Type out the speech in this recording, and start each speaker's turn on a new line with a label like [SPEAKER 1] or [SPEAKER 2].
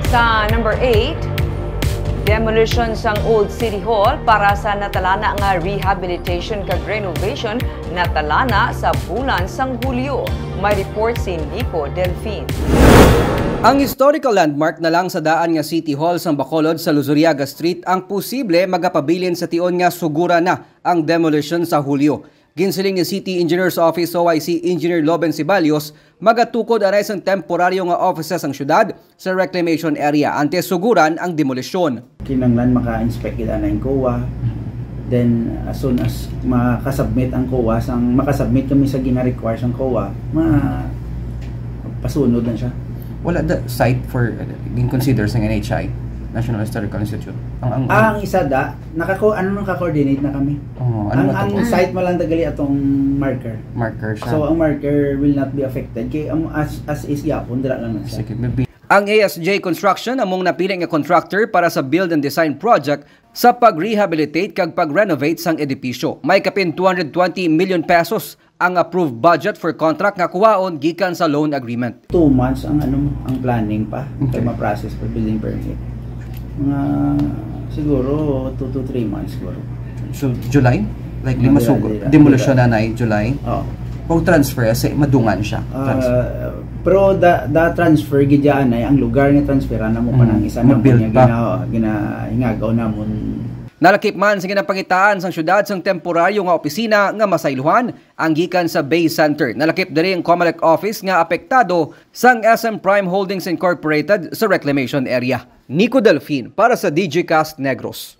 [SPEAKER 1] Sa number 8, demolition sang Old City Hall para sa natalana nga rehabilitation kag renovation natalana sa bulan sang Hulyo. May report si Nico Delfin.
[SPEAKER 2] Ang historical landmark na lang sa daan nga City Hall sang Bacolod sa Luzuriaga Street ang posible magapabilin sa tion nga sugura na ang demolition sa Hulyo. Ginsiling ni City Engineers Office OIC Engineer Loben Cibalios, magatukod aray sang temporaryo nga offices ang syudad sa reclamation area ante suguran ang demolisyon.
[SPEAKER 3] Kinanglan maka-inspect ila na yung COA. Then as soon as makasubmit ang COA, makasubmit kami sa gina-require sang COA, pasunod na siya.
[SPEAKER 2] Wala the site for consider sa NHI, National Historical Institute.
[SPEAKER 3] Ang isa naka-coordinate na kami. Ang site mo lang dagali atong marker.
[SPEAKER 2] Marker siya.
[SPEAKER 3] So ang marker will not be affected kay as is yapon dira lang siya.
[SPEAKER 2] Ang ASJ Construction among napiling nga contractor para sa build and design project sa pag-rehabilitate kag pag-renovate sang edifisyo. May kapin 220 million pesos ang approved budget for contract nga kuwaon gikan sa loan agreement.
[SPEAKER 3] 2 months ang planning pa kay ma-process for building permit. Mga siguro 2 to 3 months siguro.
[SPEAKER 2] So July? Like demolition na July?
[SPEAKER 3] Oo.
[SPEAKER 2] Pag transfer kasi madungan siya.
[SPEAKER 3] Pero the transfer gidyaan ay ang lugar ni transferan na mo pa ng isa na ginahingagaw namon.
[SPEAKER 2] Nalakip man sa ginapangitaan sang syudad sang temporaryo nga opisina nga masaylohan ang gikan sa Bay Center. Nalakip diri ang Comelec office nga apektado sang SM Prime Holdings Incorporated sa reclamation area. Nico Delfin para sa DigiCast Negros.